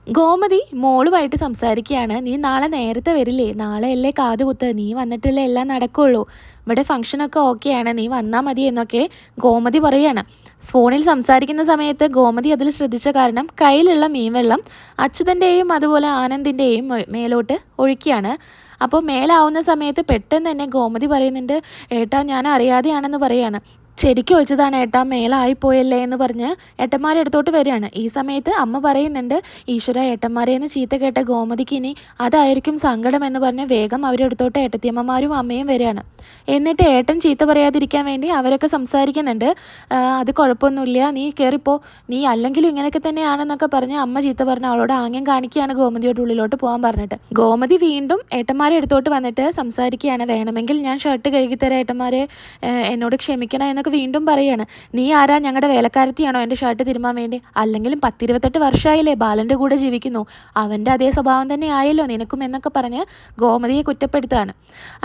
ഗോമതി മോളുമായിട്ട് സംസാരിക്കുകയാണ്. നീ നാളെ നേരത്തെ വരില്ലേ? നാളെ അല്ലേ കാതുകുത്ത്, നീ വന്നിട്ടല്ലേ എല്ലാം നടക്കുള്ളൂ. ഇവിടെ ഫംഗ്ഷനൊക്കെ ഓക്കെയാണ്, നീ വന്നാൽ മതി എന്നൊക്കെ ഗോമതി പറയുകയാണ്. ഫോണിൽ സംസാരിക്കുന്ന സമയത്ത് ഗോമതി അതിൽ ശ്രദ്ധിച്ച കാരണം കയ്യിലുള്ള മീൻവെള്ളം അച്യുതൻ്റെയും അതുപോലെ ആനന്ദിൻ്റെയും മേലോട്ട് ഒഴിക്കുകയാണ്. അപ്പോൾ മേലാവുന്ന സമയത്ത് പെട്ടെന്ന് തന്നെ ഗോമതി പറയുന്നുണ്ട്, ഏട്ടാ ഞാൻ അറിയാതെയാണെന്ന് പറയാണ്. ചെടിക്ക് വെച്ചതാണ് ഏട്ടാ, മേലായിപ്പോയല്ലേ എന്ന് പറഞ്ഞ് ഏട്ടന്മാരെ അടുത്തോട്ട് വരികയാണ്. ഈ സമയത്ത് അമ്മ പറയുന്നുണ്ട്, ഈശ്വര ഏട്ടന്മാരെന്ന് ചീത്ത കേട്ട ഗോമതിക്ക് ഇനി അതായിരിക്കും സങ്കടം എന്ന് പറഞ്ഞ് വേഗം അവരുടെ അടുത്തോട്ട് ഏട്ടത്തിയമ്മമാരും അമ്മയും വരികയാണ്. എന്നിട്ട് ഏട്ടൻ ചീത്ത പറയാതിരിക്കാൻ വേണ്ടി അവരൊക്കെ സംസാരിക്കുന്നുണ്ട്. അത് കുഴപ്പമൊന്നുമില്ല, നീ കയറിപ്പോ, നീ അല്ലെങ്കിലും ഇങ്ങനെയൊക്കെ തന്നെയാണെന്നൊക്കെ പറഞ്ഞ് അമ്മ ചീത്ത പറഞ്ഞ് അവളോട് ആംഗ്യം കാണിക്കുകയാണ് ഗോമതിയോട് ഉള്ളിലോട്ട് പോകാൻ പറഞ്ഞിട്ട്. ഗോമതി വീണ്ടും ഏട്ടന്മാരെ അടുത്തോട്ട് വന്നിട്ട് സംസാരിക്കുകയാണ്. വേണമെങ്കിൽ ഞാൻ ഷർട്ട് കഴുകിത്തരാം ഏട്ടന്മാരെ, എന്നോട് ക്ഷമിക്കണം എന്നൊക്കെ വീണ്ടും പറയാണ്. നീ ആരാ, ഞങ്ങളുടെ വേലക്കാരത്തിയാണോ എൻ്റെ ഷർട്ട് തിരുമാൻ വേണ്ടി? അല്ലെങ്കിലും 10-28 വർഷമായില്ലേ ബാലൻ്റെ കൂടെ ജീവിക്കുന്നു, അവൻ്റെ അതേ സ്വഭാവം തന്നെ ആയല്ലോ നിനക്കും എന്നൊക്കെ പറഞ്ഞ് ഗോമതിയെ കുറ്റപ്പെടുത്തുകയാണ്.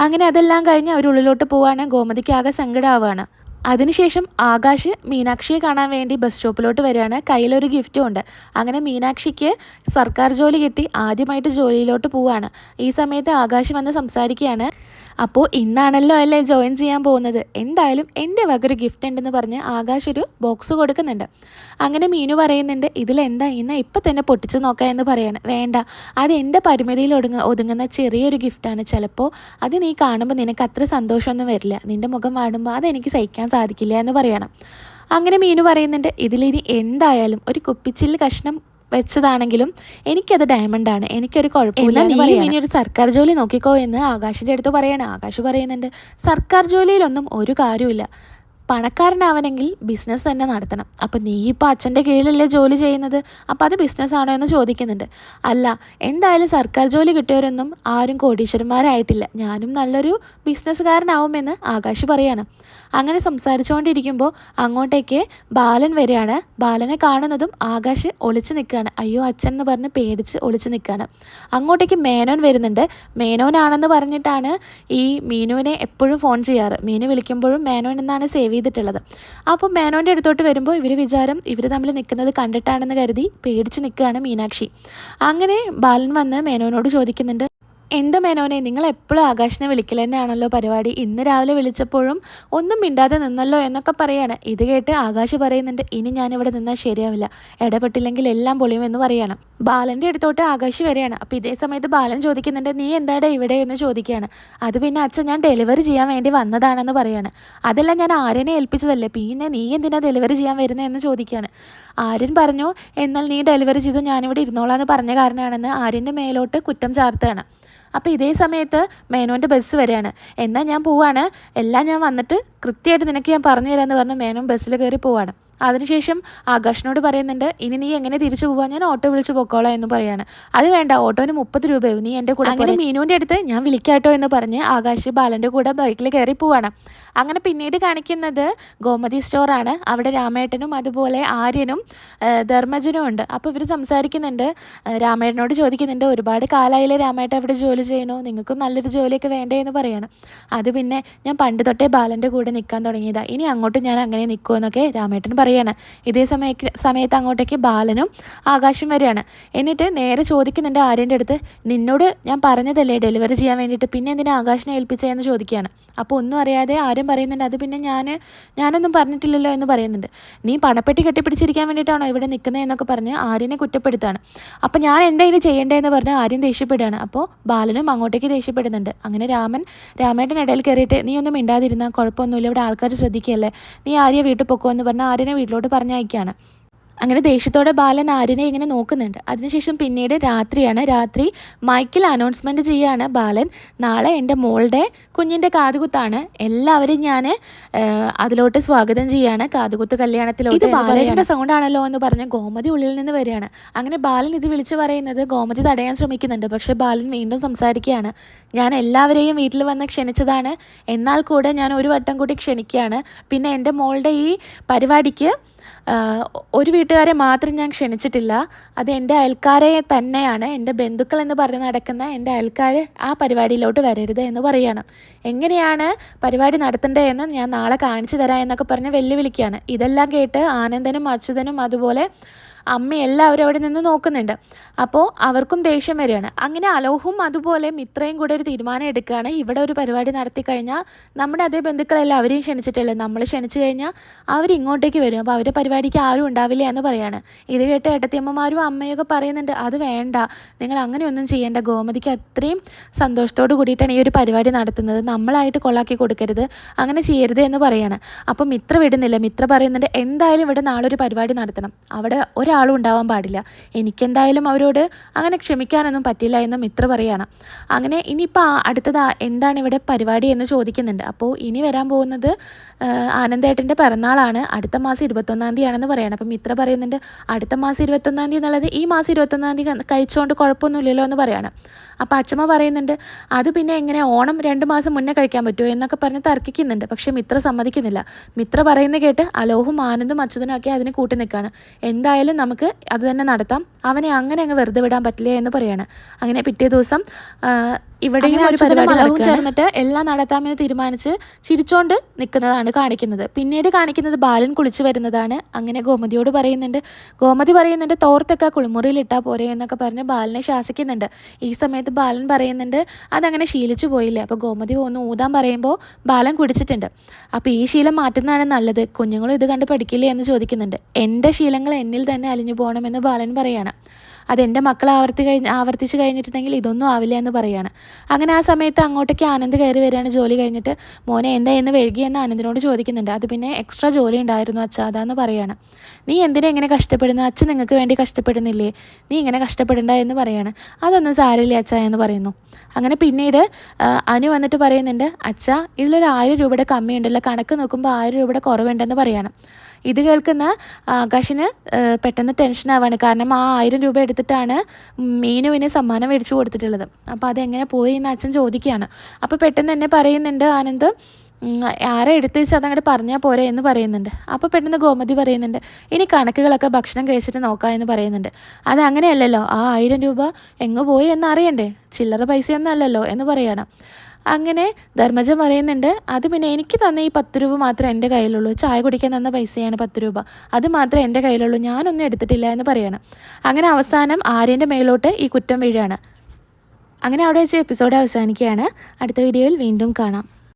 അങ്ങനെ അതെല്ലാം കഴിഞ്ഞ് അവരുള്ളിലോട്ട് പോവാണ്. ഗോമതിക്ക് ആകെ സങ്കടമാവുകയാണ്. അതിനുശേഷം ആകാശ് മീനാക്ഷിയെ കാണാൻ വേണ്ടി ബസ് സ്റ്റോപ്പിലോട്ട് വരികയാണ്. കയ്യിലൊരു ഗിഫ്റ്റും ഉണ്ട്. അങ്ങനെ മീനാക്ഷിക്ക് സർക്കാർ ജോലി കിട്ടി, ആദ്യമായിട്ട് ജോലിയിലോട്ട് പോവുകയാണ്. ഈ സമയത്ത് ആകാശ് വന്ന് സംസാരിക്കുകയാണ്. അപ്പോൾ ഇന്നാണല്ലോ അല്ലേ ജോയിൻ ചെയ്യാൻ പോകുന്നത്, എന്തായാലും എൻ്റെ വകയൊരു ഗിഫ്റ്റ് ഉണ്ടെന്ന് പറഞ്ഞ് ആകാശ് ഒരു ബോക്സ് കൊടുക്കുന്നുണ്ട്. അങ്ങനെ മീനു പറയുന്നുണ്ട്, ഇതിലെന്താ, ഇന്ന് ഇപ്പം തന്നെ പൊട്ടിച്ച് നോക്കാം എന്ന് പറയാണ്. വേണ്ട, അത് എൻ്റെ പരിമിതിയിൽ ഒതുങ്ങുന്ന ചെറിയൊരു ഗിഫ്റ്റാണ്. ചിലപ്പോൾ അത് നീ കാണുമ്പോൾ നിനക്ക് അത്ര സന്തോഷമൊന്നും വരില്ല, നിൻ്റെ മുഖം കാണുമ്പോൾ അതെനിക്ക് സഹിക്കാൻ സാധിക്കില്ല എന്ന് പറയണം. അങ്ങനെ മീനു പറയുന്നുണ്ട്, ഇതിലിനി എന്തായാലും ഒരു കുപ്പിച്ചില്ല് കഷ്ണം വെച്ചതാണെങ്കിലും എനിക്കത് ഡയമണ്ടാണ്, എനിക്കൊരു കുഴപ്പമില്ല. നീ ഇനി ഒരു സർക്കാർ ജോലി നോക്കിക്കോ എന്ന് ആകാശിൻ്റെ അടുത്ത് പറയണം. ആകാശ് പറയുന്നുണ്ട്, സർക്കാർ ജോലിയിലൊന്നും ഒരു കാര്യമില്ല, പണക്കാരനാവണമെങ്കിൽ ബിസിനസ് തന്നെ നടത്തണം. അപ്പം നീ ഇപ്പോൾ അച്ഛൻ്റെ കീഴിലല്ലേ ജോലി ചെയ്യുന്നത്, അപ്പോൾ അത് ബിസിനസ്സാണോ എന്ന് ചോദിക്കുന്നുണ്ട്. അല്ല, എന്തായാലും സർക്കാർ ജോലി കിട്ടിയവരൊന്നും ആരും കോടീശ്വരന്മാരായിട്ടില്ല, ഞാനും നല്ലൊരു ബിസിനസ്സുകാരനാവുമെന്ന് ആകാശ് പറയാണ്. അങ്ങനെ സംസാരിച്ചുകൊണ്ടിരിക്കുമ്പോൾ അങ്ങോട്ടേക്ക് ബാലൻ വരികയാണ്. ബാലനെ കാണുന്നതും ആകാശ് ഒളിച്ച് നിൽക്കുകയാണ്. അയ്യോ അച്ഛൻ എന്ന് പറഞ്ഞ് പേടിച്ച് ഒളിച്ച് നിൽക്കുകയാണ്. അങ്ങോട്ടേക്ക് മേനോൻ വരുന്നുണ്ട്. മേനോനാണെന്ന് പറഞ്ഞിട്ടാണ് ഈ മീനുവിനെ എപ്പോഴും ഫോൺ ചെയ്യാറ്. മീനു വിളിക്കുമ്പോഴും മേനോൻ എന്നാണ് സേവ് ചെയ്തിട്ടുള്ളത്. അപ്പോൾ മേനോൻ്റെ അടുത്തോട്ട് വരുമ്പോൾ ഇവർ വിചാരം ഇവർ തമ്മിൽ നിൽക്കുന്നത് കണ്ടിട്ടാണെന്ന് കരുതി പേടിച്ച് നിൽക്കുകയാണ് മീനാക്ഷി. അങ്ങനെ ബാലൻ വന്ന് മേനോനോട് ചോദിക്കുന്നുണ്ട്, എന്താ മേനോനെ, നിങ്ങൾ എപ്പോഴും ആകാശിനെ വിളിക്കൽ തന്നെയാണല്ലോ പരിപാടി, ഇന്ന് രാവിലെ വിളിച്ചപ്പോഴും ഒന്നും മിണ്ടാതെ നിന്നല്ലോ എന്നൊക്കെ പറയാണ്. ഇത് കേട്ട് ആകാശ് പറയുന്നുണ്ട്, ഇനി ഞാനിവിടെ നിന്നാൽ ശരിയാവില്ല, ഇടപെട്ടില്ലെങ്കിൽ എല്ലാം പൊളിയുമെന്ന് പറയാണ്. ബാലൻ്റെ അടുത്തോട്ട് ആകാശ് വരികയാണ്. അപ്പോൾ ഇതേ സമയത്ത് ബാലൻ ചോദിക്കുന്നുണ്ട്, നീ എന്താടാ ഇവിടെ എന്ന് ചോദിക്കുകയാണ്. അത് പിന്നെ അച്ഛൻ ഞാൻ ഡെലിവറി ചെയ്യാൻ വേണ്ടി വന്നതാണെന്ന് പറയാണ്. അതെല്ലാം ഞാൻ ആര്യനെ ഏൽപ്പിച്ചതല്ലേ, പിന്നെ നീ എന്തിനാ ഡെലിവറി ചെയ്യാൻ വരുന്നത് എന്ന് ചോദിക്കുകയാണ്. ആര്യൻ പറഞ്ഞു, എന്നാൽ നീ ഡെലിവറി ചെയ്തു ഞാനിവിടെ ഇരുന്നോളാന്ന് പറഞ്ഞ കാരണമാണെന്ന് ആര്യൻ്റെ മേലോട്ട് കുറ്റം ചാർത്തുകയാണ്. അപ്പോൾ ഇതേ സമയത്ത് മേനോൻ്റെ ബസ് വരികയാണ്. എന്നാൽ ഞാൻ പോവാണ്, എല്ലാം ഞാൻ വന്നിട്ട് കൃത്യമായിട്ട് നിനക്ക് ഞാൻ പറഞ്ഞു തരാമെന്ന് പറഞ്ഞ് മേനോൻ ബസ്സിൽ കയറി പോവാണ്. അതിനുശേഷം ആകാശിനോട് പറയുന്നുണ്ട്, ഇനി നീ എങ്ങനെ തിരിച്ചു പോവാൻ, ഞാൻ ഓട്ടോ വിളിച്ച് പൊക്കോളാം എന്ന് പറയാണ്. അത് വേണ്ട, ഓട്ടോന് 30 രൂപയാവും, നീ എൻ്റെ കൂടെ. അങ്ങനെ മീനുവിൻ്റെ അടുത്ത് ഞാൻ വിളിക്കാട്ടോ എന്ന് പറഞ്ഞ് ആകാശ് ബാലൻ്റെ കൂടെ ബൈക്കിൽ കയറി പോവാണ്. അങ്ങനെ പിന്നീട് കാണിക്കുന്നത് ഗോമതി സ്റ്റോറാണ്. അവിടെ രാമേട്ടനും അതുപോലെ ആര്യനും ധർമ്മജനും ഉണ്ട്. അപ്പോൾ ഇവർ സംസാരിക്കുന്നുണ്ട്. രാമേട്ടനോട് ചോദിക്കുന്നുണ്ട്, ഒരുപാട് കാലമായില്ലേ രാമേട്ടൻ അവിടെ ജോലി ചെയ്യണോ, നിങ്ങൾക്കും നല്ലൊരു ജോലിയൊക്കെ വേണ്ടേ എന്ന് പറയാണ്. അത് പിന്നെ ഞാൻ പണ്ട് തൊട്ടേ ബാലൻ്റെ കൂടെ നിൽക്കാൻ തുടങ്ങിയതാണ്, ഇനി അങ്ങോട്ടും ഞാൻ അങ്ങനെ നിൽക്കുമെന്നൊക്കെ രാമേട്ടൻ പറയാണ്. ഇതേ സമയത്ത് അങ്ങോട്ടേക്ക് ബാലനും ആകാശും വരികയാണ്. എന്നിട്ട് നേരെ ചോദിക്കുന്നുണ്ട് ആര്യൻ്റെ അടുത്ത്, നിന്നോട് ഞാൻ പറഞ്ഞതല്ലേ ഡെലിവറി ചെയ്യാൻ വേണ്ടിയിട്ട്, പിന്നെ എന്തിനാ ആകാശിനെ ഏൽപ്പിച്ചതെന്ന് ചോദിക്കുകയാണ്. അപ്പോൾ ഒന്നും അറിയാതെ ആര്യൻ പറയുന്നുണ്ട്, അത് പിന്നെ ഞാനൊന്നും പറഞ്ഞിട്ടില്ലല്ലോ എന്ന് പറയുന്നുണ്ട്. നീ പണപ്പെട്ടി കെട്ടിപ്പിടിച്ചിരിക്കാൻ വേണ്ടിയിട്ടാണോ ഇവിടെ നിൽക്കുന്നത് എന്നൊക്കെ പറഞ്ഞ് ആര്യനെ കുറ്റപ്പെടുത്താണ്. അപ്പോൾ ഞാൻ എന്താ ഇനി ചെയ്യേണ്ടതെന്ന് പറഞ്ഞ് ആര്യൻ ദേഷ്യപ്പെടുകയാണ്. അപ്പോൾ ബാലനും അങ്ങോട്ടേക്ക് ദേഷ്യപ്പെടുന്നുണ്ട്. അങ്ങനെ രാമേട്ടൻ ഇടയിൽ കയറിയിട്ട്, നീ ഒന്നും മിണ്ടാതിരുന്നാൽ കുഴപ്പമൊന്നുമില്ല, ഇവിടെ ആൾക്കാർ ശ്രദ്ധിക്കുകയല്ലേ, നീ ആര്യ വീട്ടിൽ പൊക്കോ എന്ന് പറഞ്ഞ് ആര്യനെ വീട്ടിലോട്ട് പറഞ്ഞയക്കുകയാണ്. അങ്ങനെ ദേഷ്യത്തോടെ ബാലൻ ആര്യനെ ഇങ്ങനെ നോക്കുന്നുണ്ട്. അതിനുശേഷം പിന്നീട് രാത്രിയാണ്. രാത്രി മൈക്കിൽ അനൗൺസ്മെൻറ്റ് ചെയ്യുകയാണ് ബാലൻ, നാളെ എൻ്റെ മോളുടെ കുഞ്ഞിൻ്റെ കാതുകുത്താണ്, എല്ലാവരെയും ഞാൻ അതിലോട്ട് സ്വാഗതം ചെയ്യുകയാണ്, കാതുകുത്ത് കല്യാണത്തിലോട്ട്. ഇത് ബാലൻ്റെ സൗണ്ടാണല്ലോ എന്ന് പറഞ്ഞ് ഗോമതി ഉള്ളിൽ നിന്ന് വരികയാണ്. അങ്ങനെ ബാലൻ ഇത് വിളിച്ച് പറയുന്നത് ഗോമതി തടയാൻ ശ്രമിക്കുന്നുണ്ട്. പക്ഷേ ബാലൻ വീണ്ടും സംസാരിക്കുകയാണ്, ഞാൻ എല്ലാവരെയും വീട്ടിൽ വന്ന് ക്ഷണിച്ചതാണ്, എന്നാൽ കൂടെ ഞാൻ ഒരു വട്ടം കൂടി ക്ഷണിക്കുകയാണ്, പിന്നെ എൻ്റെ മോളുടെ ഈ പരിപാടിക്ക് ഒരു വീട്ടുകാരെ മാത്രം ഞാൻ ക്ഷണിച്ചിട്ടില്ല, അത് എൻ്റെ അയൽക്കാരെ തന്നെയാണ്, എൻ്റെ ബന്ധുക്കൾ എന്ന് പറഞ്ഞ് നടക്കുന്ന എൻ്റെ അയൽക്കാർ ആ പരിപാടിയിലോട്ട് വരരുത് എന്ന് പറയുകയാണ്. എങ്ങനെയാണ് പരിപാടി നടത്തേണ്ടതെന്ന് ഞാൻ നാളെ കാണിച്ചു തരാം എന്നൊക്കെ പറഞ്ഞ് വെല്ലുവിളിക്കുകയാണ്. ഇതെല്ലാം കേട്ട് ആനന്ദനും അച്യുതനും അതുപോലെ അമ്മ എല്ലാവരും അവിടെ നിന്ന് നോക്കുന്നുണ്ട്. അപ്പോൾ അവർക്കും ദേഷ്യം വരികയാണ്. അങ്ങനെ അലോഹും അതുപോലെ മിത്രയും കൂടെ ഒരു തീരുമാനം എടുക്കുകയാണ്, ഇവിടെ ഒരു പരിപാടി നടത്തി കഴിഞ്ഞാൽ നമ്മുടെ അതേ ബന്ധുക്കളെല്ലാം അവരെയും ക്ഷണിച്ചിട്ടുള്ളത്, നമ്മൾ ക്ഷണിച്ചു കഴിഞ്ഞാൽ അവരിങ്ങോട്ടേക്ക് വരും, അപ്പോൾ അവരുടെ പരിപാടിക്ക് ആരും ഉണ്ടാവില്ല എന്ന് പറയാണ്. ഇത് കേട്ട് ഏട്ടത്തിയമ്മമാരും അമ്മയൊക്കെ പറയുന്നുണ്ട്, അത് വേണ്ട, നിങ്ങൾ അങ്ങനെയൊന്നും ചെയ്യേണ്ട, ഗോമതിക്ക് അത്രയും സന്തോഷത്തോട് കൂടിയിട്ടാണ് ഈ ഒരു പരിപാടി നടത്തുന്നത്, നമ്മളായിട്ട് കൊള്ളാക്കി കൊടുക്കരുത്, അങ്ങനെ ചെയ്യരുത് എന്ന് പറയാണ്. അപ്പോൾ മിത്ര വിടുന്നില്ല. മിത്ര പറയുന്നുണ്ട്, എന്തായാലും ഇവിടെ നാളെ ഒരു പരിപാടി നടത്തണം, അവിടെ ഒരാളും ഉണ്ടാവാൻ പാടില്ല, എനിക്കെന്തായാലും അവരോട് അങ്ങനെ ക്ഷമിക്കാനൊന്നും പറ്റില്ല എന്ന് മിത്ര പറയുകയാണ്. അങ്ങനെ ഇനിയിപ്പോൾ അടുത്തത് എന്താണ് ഇവിടെ പരിപാടി എന്ന് ചോദിക്കുന്നുണ്ട്. അപ്പോൾ ഇനി വരാൻ പോകുന്നത് ആനന്ദേട്ടൻ്റെ പിറന്നാളാണ്, അടുത്ത മാസം 21-ാം തീയതിയാണെന്ന് പറയണം. അപ്പം മിത്ര പറയുന്നുണ്ട്, അടുത്ത മാസം 21-ാം തീയതി എന്നുള്ളത് ഈ മാസം 21-ാം തീയതി കഴിച്ചുകൊണ്ട് കുഴപ്പമൊന്നുമില്ലല്ലോ എന്ന് പറയാണ്. അപ്പോൾ അച്ഛമ്മ പറയുന്നുണ്ട്, അത് പിന്നെ എങ്ങനെ ഓണം 2 മാസം മുന്നേ കഴിക്കാൻ പറ്റുമോ എന്നൊക്കെ പറഞ്ഞ് തർക്കിക്കുന്നുണ്ട്. പക്ഷേ മിത്ര സമ്മതിക്കുന്നില്ല. മിത്ര പറയുന്നത് കേട്ട് അലോഹും ആനന്ദും അച്യുതനും ഒക്കെ അതിന് കൂട്ടി നിൽക്കുകയാണ്. എന്തായാലും നമുക്ക് അത് തന്നെ നടത്താം, അവനെ അങ്ങനെ അങ്ങ് വെറുതെ വിടാൻ പറ്റില്ല എന്ന് പറയാണ്. അങ്ങനെ പിറ്റേ ദിവസം ഇവിടെയും ഒരു പരിപാടി ചേർന്നിട്ട് എല്ലാം നടത്താമെന്ന് തീരുമാനിച്ച് ചിരിച്ചോണ്ട് നിൽക്കുന്നതാണ് കാണിക്കുന്നത്. പിന്നീട് കാണിക്കുന്നത് ബാലൻ കുളിച്ചു വരുന്നതാണ്. അങ്ങനെ ഗോമതിയോട് പറയുന്നുണ്ട്, ഗോമതി പറയുന്നുണ്ട് തോർത്തൊക്കെ കുളിമുറിയിൽ ഇട്ടാൽ പോരെ എന്നൊക്കെ പറഞ്ഞ് ബാലനെ ശാസിക്കുന്നുണ്ട്. ഈ സമയത്ത് ബാലൻ പറയുന്നുണ്ട്, അതങ്ങനെ ശീലിച്ചു പോയില്ലേ. അപ്പോൾ ഗോമതി ഒന്ന് ഊതാൻ പറയുമ്പോൾ ബാലൻ കുടിച്ചിട്ടുണ്ട്. അപ്പോൾ ഈ ശീലം മാറ്റുന്നതാണ് നല്ലത്, കുഞ്ഞുങ്ങളും ഇത് കണ്ട് പഠിക്കില്ലേ എന്ന് ചോദിക്കുന്നുണ്ട്. എൻ്റെ ശീലങ്ങൾ എന്നിൽ തന്നെ അലിഞ്ഞു പോകണമെന്ന് ബാലൻ പറയാണ്. അതെൻ്റെ മക്കൾ ആവർത്തിച്ച് കഴിഞ്ഞിട്ടുണ്ടെങ്കിൽ ഇതൊന്നും ആവില്ല എന്ന് പറയാണ്. അങ്ങനെ ആ സമയത്ത് അങ്ങോട്ടേക്ക് ആനന്ദ് കയറി വരികയാണ് ജോലി കഴിഞ്ഞിട്ട്. മോനെ എന്താ എന്ന് വൈകിയെന്ന് ആനന്ദിനോട് ചോദിക്കുന്നുണ്ട്. അത് പിന്നെ എക്സ്ട്രാ ജോലി ഉണ്ടായിരുന്നു അച്ഛാ, അതാന്ന് പറയാണ്. നീ എന്തിനാ ഇങ്ങനെ കഷ്ടപ്പെടുന്നു, അച്ഛൻ നിങ്ങൾക്ക് വേണ്ടി കഷ്ടപ്പെടുന്നില്ലേ, നീ ഇങ്ങനെ കഷ്ടപ്പെടണ്ട എന്ന് പറയാണ്. അതൊന്നും സാരമില്ല അച്ഛാ എന്ന് പറയുന്നു. അങ്ങനെ പിന്നീട് അനു വന്നിട്ട് പറയുന്നുണ്ട്, അച്ഛാ ഇതിലൊരു 1000 രൂപയുടെ കമ്മിയുണ്ടല്ലോ, കണക്ക് നോക്കുമ്പോൾ 1000 രൂപയുടെ കുറവുണ്ടെന്ന് പറയാണ്. ഇത് കേൾക്കുന്ന ആകാശിന് പെട്ടെന്ന് ടെൻഷനാവാണ്. കാരണം ആ 1000 രൂപ എടുത്തിട്ടാണ് മീനുവിന് സമ്മാനം മേടിച്ചു കൊടുത്തിട്ടുള്ളത്. അപ്പോൾ അതെങ്ങനെ പോയി എന്ന് അച്ഛൻ ചോദിക്കുകയാണ്. അപ്പോൾ പെട്ടെന്ന് തന്നെ പറയുന്നുണ്ട് ആനന്ദ്, ആരെ എടുത്ത് വെച്ച് അതങ്ങോട്ട് പറഞ്ഞാൽ പോരെ എന്ന് പറയുന്നുണ്ട്. അപ്പോൾ പെട്ടെന്ന് ഗോമതി പറയുന്നുണ്ട്, ഇനി കണക്കുകളൊക്കെ ഭക്ഷണം കഴിച്ചിട്ട് നോക്കാം എന്ന് പറയുന്നുണ്ട്. അത് അങ്ങനെയല്ലല്ലോ, ആ 1000 രൂപ എങ്ങ് പോയി എന്നറിയണ്ടേ, ചില്ലറ പൈസയൊന്നും അല്ലല്ലോ എന്ന് പറയണം. അങ്ങനെ ധർമ്മജൻ പറയുന്നുണ്ട്, അത് പിന്നെ എനിക്ക് തന്ന ഈ 10 രൂപ മാത്രമേ എൻ്റെ കയ്യിലുള്ളൂ, ചായ കുടിക്കാൻ തന്ന പൈസയാണ് 10 രൂപ, അത് മാത്രമേ എൻ്റെ കയ്യിലുള്ളൂ, ഞാനൊന്നും എടുത്തിട്ടില്ല എന്ന് പറയണം. അങ്ങനെ അവസാനം ആര്യൻ്റെ മേലോട്ട് ഈ കുറ്റം വീഴുകയാണ്. അങ്ങനെ അവിടെ വെച്ച് എപ്പിസോഡ് അവസാനിക്കുകയാണ്. അടുത്ത വീഡിയോയിൽ വീണ്ടും കാണാം.